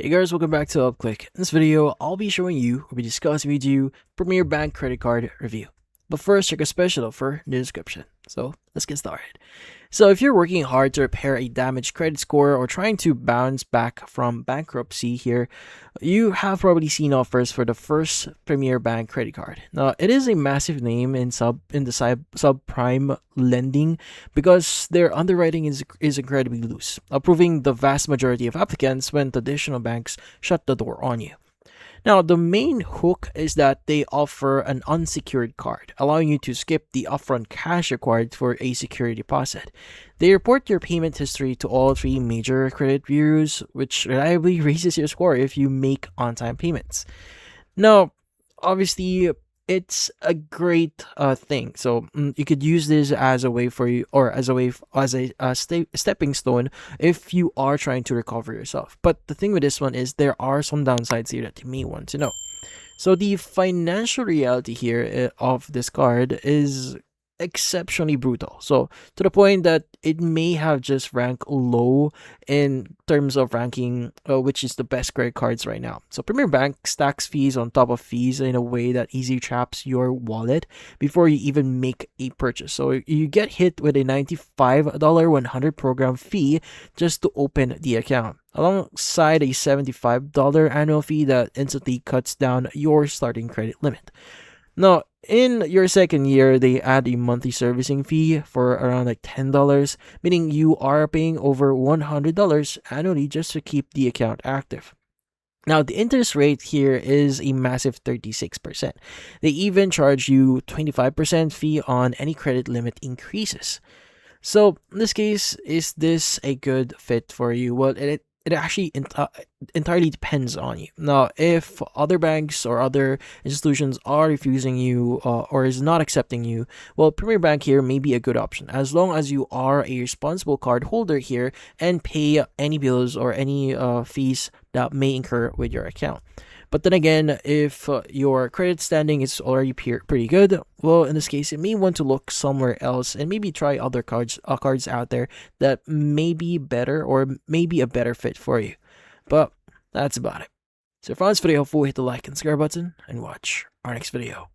Hey guys, welcome back to UpClick. In this video, I'll be showing you or be discussing with you Premier Bank credit card review. But first, check a special offer in the description. So let's get started. So if you're working hard to repair a damaged credit score or trying to bounce back from bankruptcy here, you have probably seen offers for the first Premier Bank credit card. Now, it is a massive name in the subprime lending because their underwriting is incredibly loose, approving the vast majority of applicants when traditional banks shut the door on you. Now, the main hook is that they offer an unsecured card, allowing you to skip the upfront cash required for a security deposit. They report your payment history to all three major credit bureaus, which reliably raises your score if you make on time payments. Now, obviously, it's a great thing. So you could use this as a way for you, or as a way as a stepping stone if you are trying to recover yourself. But the thing with this one is there are some downsides here that you may want to know. So the financial reality here of this card is exceptionally brutal. So to the point that it may have just ranked low in terms of ranking, which is the best credit cards right now. So Premier Bank stacks fees on top of fees in a way that easily traps your wallet before you even make a purchase. So you get hit with a $95 100 program fee just to open the account, alongside a $75 annual fee that instantly cuts down your starting credit limit. Now, in your second year, they add a monthly servicing fee for around like $10, meaning you are paying over $100 annually just to keep the account active. Now, the interest rate here is a massive 36%. They even charge you 25% fee on any credit limit increases. So, in this case, is this a good fit for you? Well, it actually entirely depends on you. Now, if other banks or other institutions are refusing you or is not accepting you, well, Premier Bank here may be a good option as long as you are a responsible card holder here and pay any bills or any fees that may incur with your account. But then again, if your credit standing is already pretty good, well, in this case, you may want to look somewhere else and maybe try other cards out there that may be better or maybe a better fit for you. But that's about it. So if you found this video helpful, hit the like and subscribe button and watch our next video.